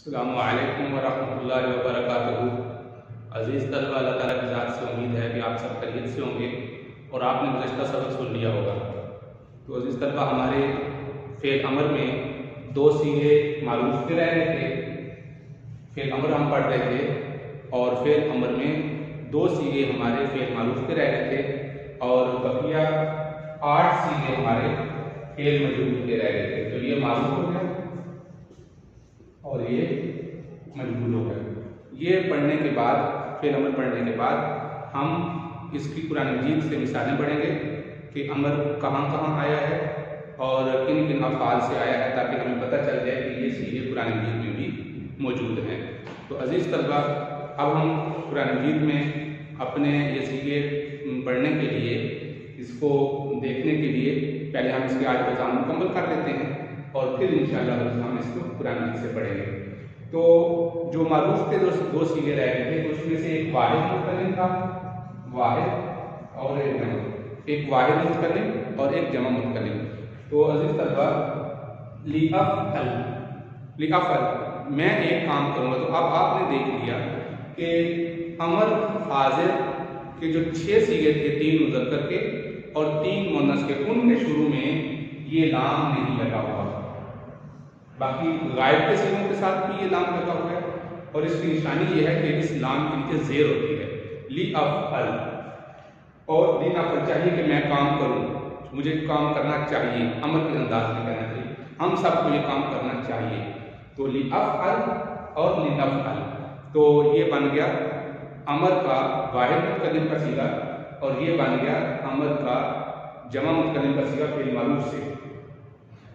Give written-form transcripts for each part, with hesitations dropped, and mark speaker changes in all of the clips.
Speaker 1: السلام علیکم ورحمۃ اللہ وبرکاتہ۔ عزیز طلبہ، اللہ تعالیٰ کی ذات سے امید ہے کہ آپ سب خیریت سے ہوں گے اور آپ نے گزشتہ سبق سن لیا ہوگا۔ تو عزیز طلبہ، ہمارے فعل امر میں دو صیغے معروف کے رہ رہے تھے۔ فعل امر ہم پڑھ رہے تھے اور فعل امر میں دو صیغے ہمارے فعل معروف کے رہ رہے تھے اور بقیہ 8 صیغے ہمارے فعل مجرور کے رہ رہے تھے۔ تو یہ معروف ہو گیا اور یہ مجبور ہو گیا۔ یہ پڑھنے کے بعد، فعل امر پڑھنے کے بعد ہم اس کی قرآن مجید سے مثالیں پڑھیں گے کہ امر کہاں کہاں آیا ہے اور کن کن افعال سے آیا ہے، تاکہ ہمیں پتہ چل جائے کہ یہ صیغے قرآن مجید میں بھی موجود ہیں۔ تو عزیز طلبہ، اب ہم قرآن مجید میں اپنے یہ صیغے پڑھنے کے لیے، اس کو دیکھنے کے لیے پہلے ہم اس کے آج بزام مکمل کر لیتے ہیں اور پھر انشاءاللہ ہم اس کو قرآن مجید سے پڑھیں گے۔ تو جو معروف کے دو صیغے رہ گئے تھے، اس میں سے ایک واحد متکلم تھا، واحد اور ایک جمع، ایک واحد متکلم اور ایک جمع متکلم۔ تو عزیز طلبہ، لِأَفْعَلْ، میں ایک کام کروں گا۔ تو اب آپ نے دیکھ لیا کہ امر حاضر کے جو 6 صیغے تھے، 3 مذکر کے اور 3 مؤنث کے، ان کے شروع میں یہ لام نہیں لگا ہوا۔ باقی غائب کے صیغوں کے ساتھ بھی یہ لام لگا ہوا ہے اور اس کی نشانی یہ ہے کہ اس لام کے نیچے زیر ہوتی ہے، لِأَفْعَلْ۔ اور لِأَفْعَلْ چاہیے کہ میں کام کروں، مجھے کام کرنا چاہیے، امر کے انداز میں کہنا چاہیے، ہم سب کو یہ کام کرنا چاہیے۔ تو لِأَفْعَلْ اور لِنَفْعَلْ، تو یہ بن گیا امر کا واحد متکلم کا صیغہ اور یہ بن گیا امر کا جمع متکلم کا صیغہ فعل معروف سے۔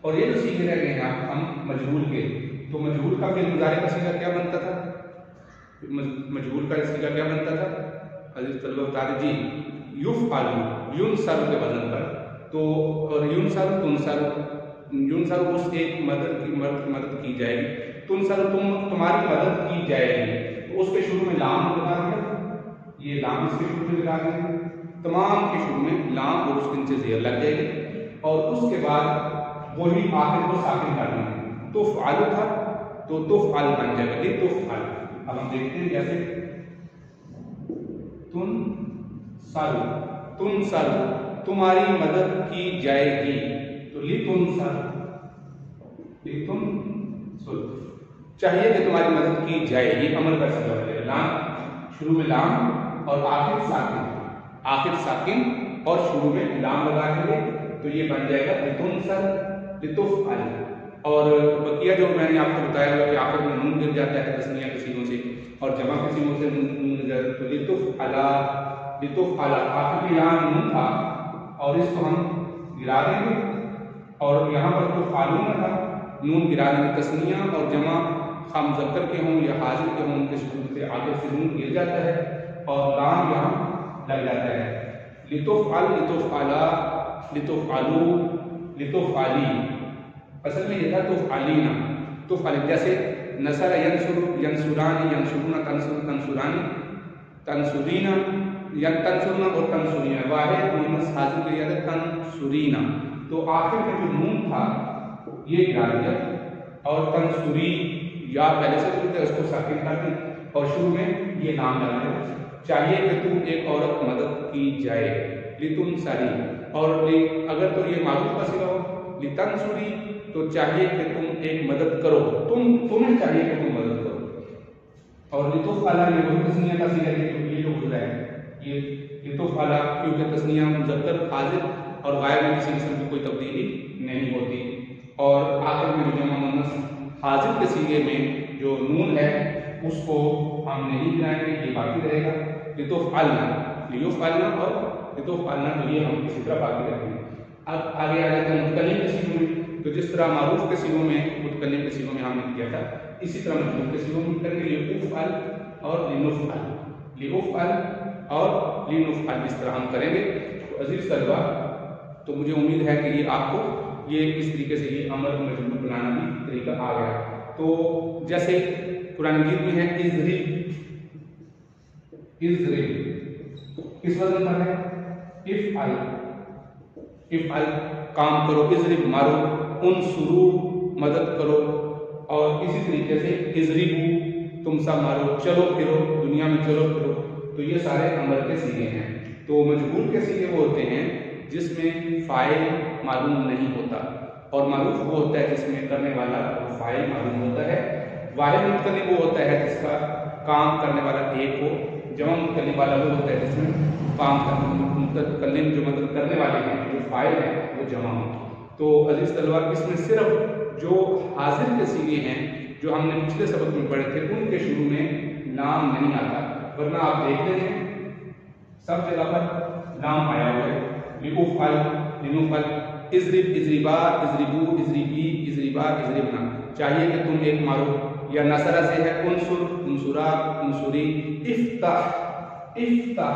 Speaker 1: اور یہ جو صیغے رہ گئے ہیں ہم مجہول کے، تو مجہول کا فعل مضارع کا صیغہ کیا بنتا تھا؟ مجہول کا صیغہ کیا بنتا تھا عزیز طلبہ بتا دیجیے؟ یفعل، ینصر کے وزن پر۔ تو اور ینصر، تنصر، ینصر اس ایک مدد کی جائے گی، تنصر تمہاری مدد کی جائے گی۔ تو اس کے شروع میں لام لگا دیا، یہ لام اس کے شروع میں لگا دیا، تمام کے شروع میں لام اور اس کے نیچے زیر لگ جائے گی اور اس کے بعد وہی آخر کو ساکن کر دیں گے۔ تفعل تھا تو تفعل بن جائے گا، لِتفعل۔ اب ہم دیکھتے ہیں جیسے تنصر، تنصر تمہاری مدد کی جائے گی، تو لِتنصر، لِتنصر چاہیے کہ تمہاری مدد کی جائے گی، امر کا صیغہ بنے گا، لام شروع میں لام اور آخر ساکن، آخر ساکن اور شروع میں لام لگا دیں گے، تو یہ بن جائے گا لِتنصر، لِتفعل۔ اور بقیہ جو میں نے آپ کو بتایا ہوا کہ آخر میں نون گر جاتا ہے تثنیہ کے صیغوں سے اور جمع کے صیغوں سے نون گر جاتا ہے، تو لِتفعل، لِتفعل آخر میں یہاں نون تھا اور اس کو ہم گرا دیں گے اور یہاں پر تفعلون تھا، نون گرا دیں گے، تثنیہ اور جمع خواہ مذکر کے ہوں یا حاضر کے ہوں، ان کے شروع سے آگے سے نون گر جاتا ہے اور لام یہاں لگ جاتا ہے۔ لِتفعل، لِتفعل، لِتفعلوا، لِتفعلی، اصل میں یہ تھا تفعلینا، تفعلی، جیسے نصر ینصر، ینصران، ینصرون، تنصر، تنصران، تنصرینا، یا تنصرنا اور تنصرینا، واحد مؤنث حاضر کے لیے تنصرینا، تو آخر میں جو نون تھا یہ گرا دیا اور تنصری یا پہلے سے جو تھا اس کو ساکن کر دیں اور شروع میں یہ نام لگا دیں، چاہیے کہ تم ایک عورت مدد کی جائے، لِتُنصری، اور اگر تو یہ معروف کا صیغہ ہو لِتنصری، تو چاہیے کہ تم ایک مدد کرو، تمہیں چاہیے کہ تم مدد کرو۔ اور لِتفعل یہ وہی تثنیہ کا صیغہ ہے، یہ جو گزرا ہے یہ لِتفعل، کیونکہ تثنیہ مذکر حاضر اور غائب میں کسی قسم کی کوئی تبدیلی نہیں ہوتی، اور آخر میں جو جمع مؤنث حاضر کے صیغے میں جو نون ہے اس کو ہم نہیں گرائیں گے، یہ باقی رہے گا، لِتفعلنا، لِیفعلنا اور لِتفعلنا، تو یہ ہم اسی طرح باقی رکھیں گے۔ اب آگے آ جاتے ہیں متکلم کے صیغوں میں، تو جس طرح معروف کے صیغوں میں، متکلم کے صیغوں میں ہم نے کیا تھا، اسی طرح مجرور کے صیغوں میں کریں گے، لِأُفْعَلْ اور لِنُفْعَلْ، لِأُفْعَلْ اور لِنُفْعَلْ، اس طرح ہم کریں گے۔ تو عزیز طلبہ، تو مجھے امید ہے کہ یہ آپ کو یہ اس طریقے سے یہ امر مجرور بنانا بھی طریقہ آ گیا۔ تو جیسے قرآن مجید میں ہے اضرب، اضرب کس وزن پر ہے؟ افعل، افعل کام کرو، اضرب مارو، انصرو مدد کرو، اور اسی طریقے سے اضربو تم سب مارو، چلو پھرو، دنیا میں چلو پھرو، تو یہ سارے امر کے صیغے ہیں۔ تو مجہول کے صیغے وہ ہوتے ہیں جس میں فاعل معلوم نہیں ہوتا، اور معروف وہ ہوتا ہے جس میں کرنے والا وہ فاعل معلوم ہوتا ہے۔ واحد متکلم وہ ہوتا ہے جس کا کام کرنے والا ایک ہو، جمع متکلم والا وہ ہوتا ہے جس میں کام متکلم جو مدد کرنے والے ہیں، جو فاعل ہیں وہ جمع ہوں۔ تو عزیز طلبہ اس میں صرف جو حاضر کے صیغے ہیں جو ہم نے پچھلے سبق میں پڑھے تھے ان کے شروع میں لام نہیں آتا، ورنہ آپ دیکھ لیں گے سب جگہ پر لام آیا ہوا ہے، لِأُفْعَلْ، لِنُفْعَلْ، اضرب، اضربا، اضربو، اضربی، اضربا، اضربنا، چاہیے کہ تم ایک مارو، یا نصرہ سے ہے انصر، انصرا، انصری، افتح، افتح،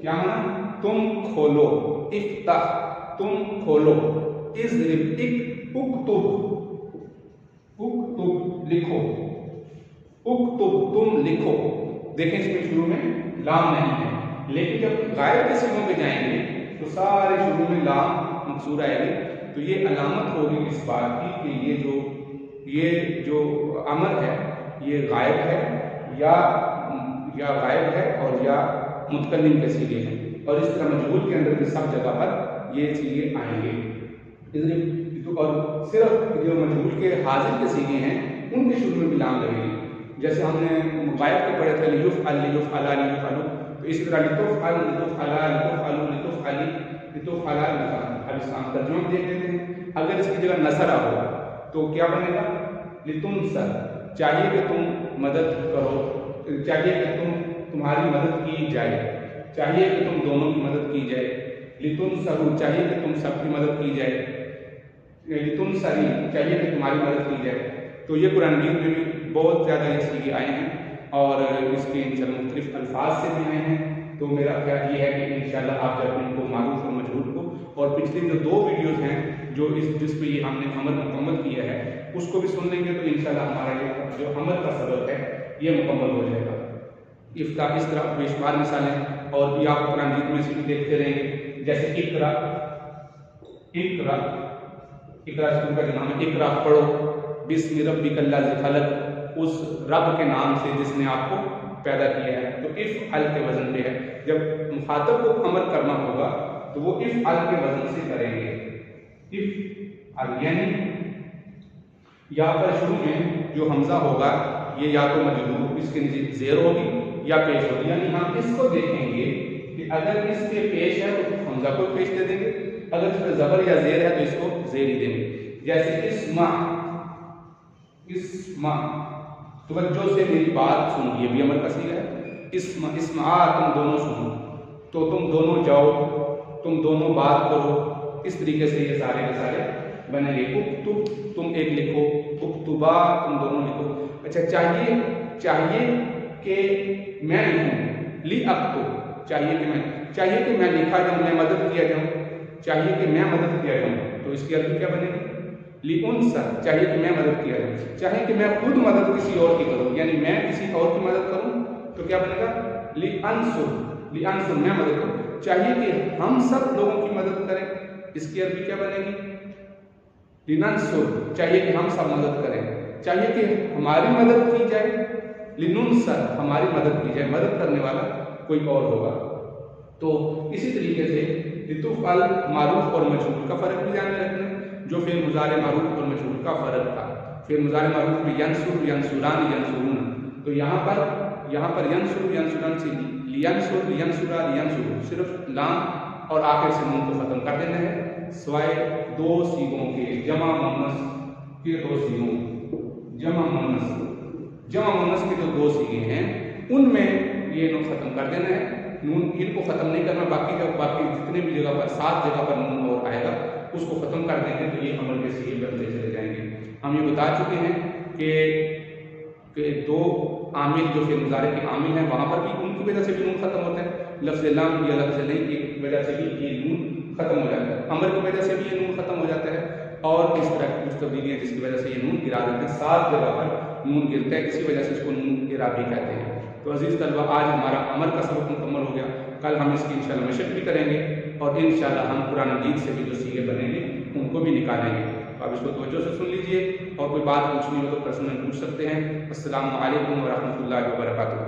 Speaker 1: کیا مانا؟ تم کھولو، افتح تم کھولو، اضرب، اکتب، اکتب لکھو، اکتب تم لکھو۔ دیکھیں اس میں شروع میں لام نہیں ہے، لیکن جب غائب کے صیغوں پہ جائیں گے تو سارے شروع میں لام مکسور آئے گی، تو یہ علامت ہوگی اس بات کی کہ یہ جو امر ہے یہ غائب ہے یا غائب ہے اور یا متکلم کے صیغے ہیں، اور اس طرح مجہول کے اندر بھی سب جگہ پر یہ صیغے آئیں گے۔ اور صرف جو مجہول کے حاضر کے صیغے ہیں ان کے شروع میں بھی لام لگے گی، جیسے ہم نے غائب کے پڑھے تھے لیفعل، لیفعلا، لیفعلوا، تو اسی طرح لتفعل، لتفعلا، لتفعلوا، لتفعلی، لتفعلا، اب اس کا ترجمہ دیکھ لیتے ہیں۔ اگر اس کی جگہ نصرہ ہو تو کیا بنے گا؟ لتنصر، چاہیے کہ تم مدد کرو، چاہیے کہ تمہاری مدد کی جائے، چاہیے کہ تم دونوں کی مدد کی جائے، لتنصروا، چاہیے کہ تم سب کی مدد کی جائے، لتنصری، چاہیے کہ تمہاری مدد کی جائے۔ تو یہ قرآن مجید میں بھی بہت زیادہ یہ صیغے آئے ہیں اور اس کے انشاءاللہ مختلف الفاظ سے بھی آئے ہیں۔ تو میرا خیال یہ ہے کہ انشاءاللہ آپ جب ان کو معروف اور مجہول کو، اور پچھلی جو 2 ویڈیوز ہیں جو جس پہ یہ ہم نے عمل مکمل کیا ہے اس کو بھی سن لیں گے تو انشاءاللہ ہمارا یہ جو عمل کا سبق ہے یہ مکمل ہو جائے گا۔ افتح اس طرح بے شمار مثالیں اور بھی آپ قرآن مجید میں سے بھی دیکھتے رہیں گے، جیسے اقرا، اقرا، اقرا اسکول کا جو نام ہے، اقرا پڑھو، بسم ربک الذی خلق، اس رب کے نام سے جس نے آپ کو پیدا کیا ہے۔ تو افعل کے وزن پہ ہے، جب مخاطب کو امر کرنا ہوگا تو وہ افعل کے وزن سے کریں گے، افعل، یعنی یا پر شروع میں جو حمزہ ہوگا یہ یا تو مجرور، اس کے نیچے زیر ہوگی یا پیش ہوگی، یعنی ہم اس کو دیکھیں گے کہ اگر اس کے پیش ہے تو حمزہ کو پیش دے دیں گے، اگر اس پہ زبر یا زیر ہے تو اس کو زیر ہی دیں گے۔ جیسے اسمع، اسمع، توجہ سے میری بات سنو، یہ بھی امر کا صیغہ ہے۔ اسمع، اسمعا، تم دونوں سنو، تو تم دونوں جاؤ، تم دونوں بات کرو، اس طریقے سے یہ سارے کے سارے بنے گے۔ اکتب، تم ایک لکھو، اکتبا، تم دونوں لکھو۔ اچھا، چاہیے کہ میں لکھوں، لی اکتب، چاہیے کہ میں لکھا جاؤں، میں مدد کیا جاؤں، چاہیے کہ میں مدد کیا جاؤں، تو اس کی عربی کیا بنے گی؟ لِأُنْصَرَ، چاہیے کہ میں مدد کیا جاؤں، چاہے کہ میں خود مدد کسی اور کی کروں، یعنی میں کسی اور کی مدد کروں تو کیا بنے گا؟ لِأَنْصُرْ، میں مدد کروں، چاہیے کہ ہم سب لوگوں کی مدد کریں، اس کی عربی کیا بنے گی؟ لِنَنْصُرْ، چاہیے کہ ہم سب مدد کریں، چاہیے کہ ہماری مدد کی جائے، لِنُنْصَرْ، ہماری مدد کی جائے، مدد کرنے والا کوئی اور ہوگا۔ تو اسی طریقے سے لِتُفْعَلْ، معروف اور مجہول کا فرق بھی جاننے رکھنا، جو فعل مضارع معروف اور مجہول کا فرق تھا۔ فعل مضارع معروف میں ینصر، ینصران، ینصرون، تو یہاں پر ینصر، ینصران سے لینصر، لینصرا، لینصرو، صرف لام اور آخر سے نون کو ختم کر دینا ہے، سوائے 2 صیغوں کے، جمع مؤنث کے 2 صیغوں، جمع مؤنث کے جو 2 صیغے ہیں ان میں یہ نون ختم کر دینا ہے، نون ان کو ختم نہیں کرنا، باقی جتنے بھی جگہ پر 7 جگہ پر نون اور آئے گا اس کو ختم کر دیں گے تو یہ عمل کے صیغے بنتے چلے جائیں گے۔ ہم یہ بتا چکے ہیں کہ 2 عامل جو فعل مضارع کے عامل ہیں وہاں پر بھی ان کی وجہ سے بھی نون ختم ہوتا ہے، لفظ لام یا لفظ نہیں کی وجہ سے بھی یہ نون ختم ہو جاتا ہے، امر کی وجہ سے بھی یہ نون ختم ہو جاتا ہے، اور اس طرح کی کچھ تبدیلیاں جس کی وجہ سے یہ نون گرا دیتے ہیں، 7 جگہ پر نون گرتا ہے، اسی وجہ سے اس کو نون گرا بھی کہتے ہیں۔ تو عزیز طلبہ، آج ہمارا عمل کا سبق مکمل ہو گیا، کل ہم اس کی انشاءاللہ مشق بھی کریں گے اور انشاءاللہ ہم قرآن مجید سے بھی جو صیغے بنیں گے ان کو بھی نکالیں گے۔ تو آپ اس کو توجہ سے سن لیجئے، اور کوئی بات پوچھنی ہو تو پرسنل پوچھ سکتے ہیں۔ السلام علیکم ورحمۃ اللہ وبرکاتہ۔